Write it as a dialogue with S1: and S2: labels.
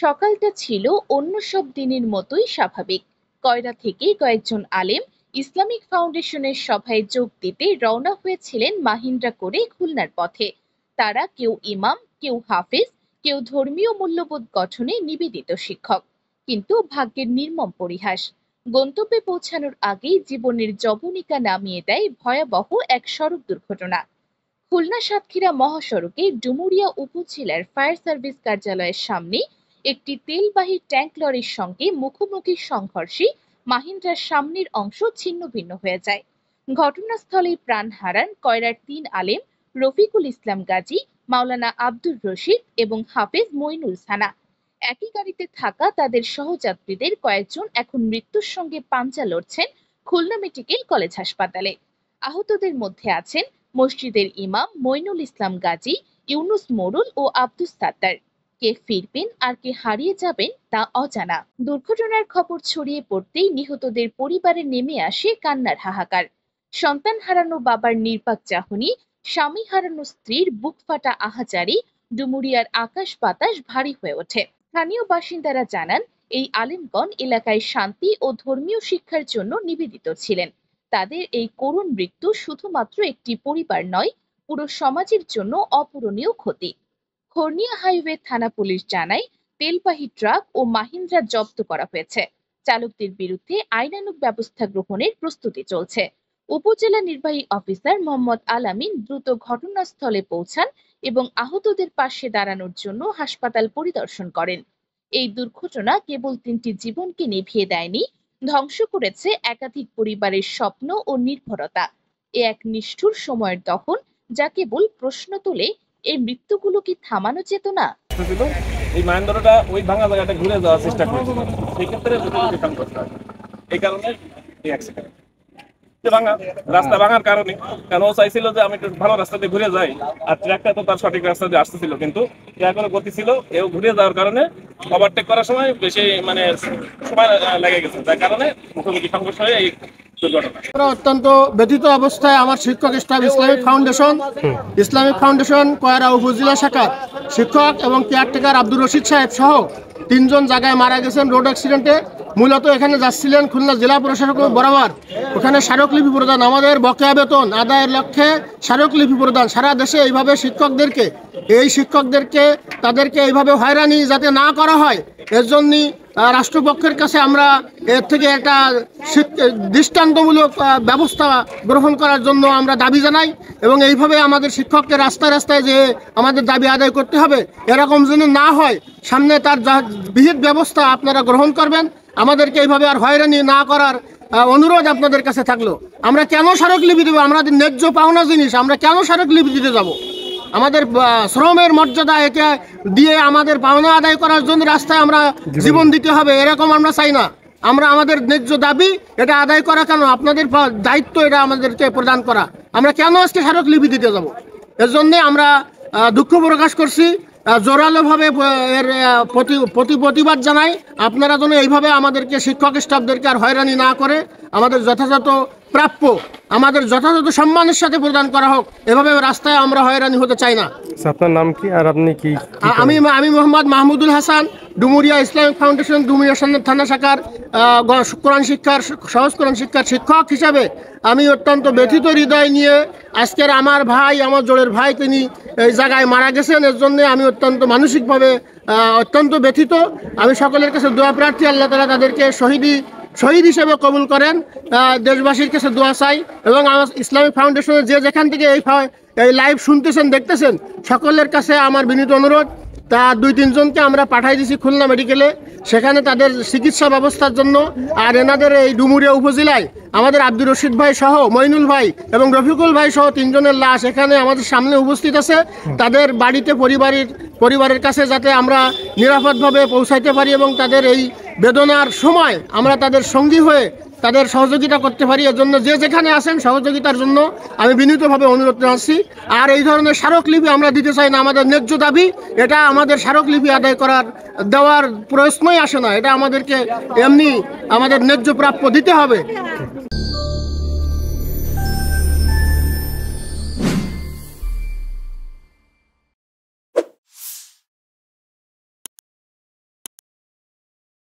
S1: সকালটা ছিল অন্য সব দিনের মতোই স্বাভাবিক। কয়রা থেকে কয়েকজন আলেম ইসলামিক ফাউন্ডেশনের সভায় যোগ দিতে রওনা হয়েছিলেন মাহিন্দ্রা করে খুলনার পথে। তারা কেউ ইমাম, কেউ হাফেজ, কেউ ধর্মীয় মূল্যবোধ গঠনে নিবেদিত শিক্ষক। কিন্তু ভাগ্যের নির্মম পরিহাস, গন্তব্যে পৌঁছানোর আগেই জীবনের জবনিকা নামিয়ে দেয় ভয়াবহ এক সড়ক দুর্ঘটনা। খুলনা সাতক্ষীরা মহাসড়কে ডুমুরিয়া উপজেলার ফায়ার সার্ভিস কার্যালয়ের সামনে একটি তেলবাহী ট্যাঙ্ক লরির সঙ্গে মুখোমুখি সংঘর্ষে মাহিন্দ্রার সামনের অংশ ছিন্ন ভিন্ন হয়ে যায়। ঘটনাস্থলেই প্রাণ হারান কয়রার ৩ আলেম রফিকুল ইসলাম গাজী, মাওলানা আব্দুর রশিদ এবং হাফেজ মইনুল সানা। একই গাড়িতে থাকা তাদের সহযাত্রীদের কয়েকজন এখন মৃত্যুর সঙ্গে পাঞ্জা লড়ছেন খুলনা মেডিকেল কলেজ হাসপাতালে। আহতদের মধ্যে আছেন মসজিদের ইমাম মইনুল ইসলাম গাজী, ইউনুস মোড়ল ও আব্দুস সাত্তার। কে ফিরবেন আর কে হারিয়ে যাবেন তা অজানা। দুর্ঘটনার খবর ছড়িয়ে পড়তেই নিহতদের পরিবারে নেমে আসে কান্নার হাহাকার। সন্তান হারানো বাবার নির্বাক চাহনি, স্বামী হারানো স্ত্রীর বুক ফাটা আহাজারি, ডুমুরিয়ার আকাশ বাতাস ভারী হয়ে ওঠে। স্থানীয় বাসিন্দারা জানান, এই আলেমগণ এলাকায় শান্তি ও ধর্মীয় শিক্ষার জন্য নিবেদিত ছিলেন। তাদের এই করুণ মৃত্যু শুধুমাত্র একটি পরিবার নয়, পুরো সমাজের জন্য অপূরণীয় ক্ষতি। খর্নিয়া হাইওয়ে থানা পুলিশ জানায়, তেলবাহী ট্রাক ও মাহিন্দ্রা জব্দ করা হয়েছে। চালকদের বিরুদ্ধে আইনানুগ ব্যবস্থা গ্রহণের প্রস্তুতি চলছে। উপজেলা নির্বাহী অফিসার মোহাম্মদ আলামিন দ্রুত ঘটনাস্থলে পৌঁছান এবং আহতদের পাশে দাঁড়ানোর জন্য হাসপাতাল পরিদর্শন করেন। এই দুর্ঘটনা কেবল ৩টি জীবনকে নিভিয়ে দেয়নি, ধ্বংস করেছে একাধিক পরিবারের স্বপ্ন ও নির্ভরতা। এ এক নিষ্ঠুর সময়ের দহন, যা কেবল প্রশ্ন তোলে, এই মৃত্যুগুলো কি থামানো যেত না?
S2: এই মাহেন্দ্রটা ওই ভাঙা জায়গাটা ঘুরে যাওয়ার চেষ্টা করেছিল, সেই ক্ষেত্রে এই কারণে এই অ্যাক্সিডেন্ট ভাঙা রাস্তা ভাঙার কারণে। কারণ ও চাইছিল যে আমি একটু ভালো রাস্তা দিয়ে ঘুরে যাই, আর ট্রাকটা তো তার সঠিক রাস্তা দিয়ে আসতেছিল, কিন্তু এর গতি ছিল, এও ঘুরে যাওয়ার কারণে ওভারটেক করার সময় বেশি সময় লেগে গেছে, যার কারণে মুখোমুখি সংঘর্ষ হয়ে এই দুর্ঘটনা।
S3: অত্যন্ত ব্যথিত অবস্থায় আমার শিক্ষক স্টাফ ইসলামিক ফাউন্ডেশন কয়রা উপজেলা শাখার শিক্ষক এবং কেয়ারটেকার আব্দুর রশিদ সাহেব সহ ৩ জন জায়গায় মারা গেছেন রোড অ্যাক্সিডেন্টে। মূলত এখানে যাচ্ছিলেন খুলনা জেলা প্রশাসক বরাবর, ওখানে স্মারকলিপি প্রদান, আমাদের বকেয়া বেতন আদায়ের লক্ষ্যে স্মারকলিপি প্রদান। সারা দেশে এইভাবে শিক্ষকদেরকে তাদেরকে এইভাবে হয়রানি যাতে না করা হয়, এর জন্যই রাষ্ট্রপক্ষের কাছে আমরা এর থেকে একটা দৃষ্টান্তমূলক ব্যবস্থা গ্রহণ করার জন্য আমরা দাবি জানাই, এবং এইভাবে আমাদের শিক্ষককে রাস্তায় রাস্তায় যে আমাদের দাবি আদায় করতে হবে, এরকম যেন না হয়, সামনে তার বিহিত ব্যবস্থা আপনারা গ্রহণ করবেন। আমাদেরকে এইভাবে আর হয়রানি না করার অনুরোধ আপনাদের কাছে থাকলো। আমরা কেন স্মারকলিপি দেবো? আমাদের ন্যায্য পাওনা জিনিস আমরা কেন স্মারকলিপি দিতে যাব? আমাদের শ্রমের মর্যাদা একে দিয়ে আমাদের পাওনা আদায় করার জন্য রাস্তায় আমরা জীবন দিতে হবে, এরকম আমরা চাই না। আমরা আমাদের ন্যায্য দাবি এটা আদায় করা, কেন আপনাদের দায়িত্ব এটা আমাদেরকে প্রদান করা, আমরা কেন আজকে স্মারকলিপি দিতে যাব? এর জন্যে আমরা দুঃখ প্রকাশ করছি, জোরালোভাবে এর প্রতিবাদ জানাই। আপনারা যেন এইভাবে আমাদেরকে শিক্ষক স্টাফদেরকে আর হয়রানি না করে আমাদের যথাযথ প্রাপ্য আমাদের যথাযথ সম্মানের সাথে প্রদান করা হোক। এভাবে রাস্তায় আমরা হয়রানি হতে চাই না।
S4: আপনার নাম কি আর আপনি কি?
S3: আমি মোহাম্মদ মাহমুদুল হাসান, ডুমুরিয়া ইসলামিক ফাউন্ডেশন ডুমুরিয়া থানা শাখার সহজ কোরআন শিক্ষার শিক্ষক হিসাবে আমি অত্যন্ত ব্যথিত হৃদয় নিয়ে আজকের আমার ভাই, আমার জোড়ের ভাই, তিনি এই জায়গায় মারা গেছেন। এর জন্য আমি অত্যন্ত মানসিকভাবে অত্যন্ত ব্যথিত। আমি সকলের কাছে দোয়া প্রার্থী, আল্লাহ তাআলা তাদেরকে শহীদ হিসেবে কবুল করেন। দেশবাসীর কাছে দোয়া চাই, এবং আমার ইসলামিক ফাউন্ডেশনের যে যেখান থেকে এই লাইভ শুনতেছেন দেখতেছেন, সকলের কাছে আমার বিনীত অনুরোধ, তা 2-3 জনকে আমরা পাঠাই দিয়েছি খুলনা মেডিকেলে, সেখানে তাদের চিকিৎসা ব্যবস্থার জন্য। আর এনাদের এই ডুমুরিয়া উপজেলায় আমাদের আব্দুর রশিদ ভাই সহ মইনুল ভাই এবং রফিকুল ভাই সহ 3 জনের লাশ এখানে আমাদের সামনে উপস্থিত আছে। তাদের বাড়িতে পরিবারের কাছে যাতে আমরা নিরাপদভাবে পৌঁছাইতে পারি এবং তাদের এই বেদনার সময় আমরা তাদের সঙ্গী হয়ে তাদের সহযোগিতা করতে পারি, এর জন্য যে যেখানে আছেন সহযোগিতার জন্য আমি বিনীতভাবে অনুরোধ জানাচ্ছি। আর এই ধরনের স্মারকলিপি আমরা দিতে চাই না, আমাদের ন্যায্য দাবি এটা আমাদের স্মারকলিপি আদায় দেওয়ার প্রশ্নই আসে না, এটা আমাদেরকে এমনি আমাদের ন্যায্য প্রাপ্য দিতে হবে।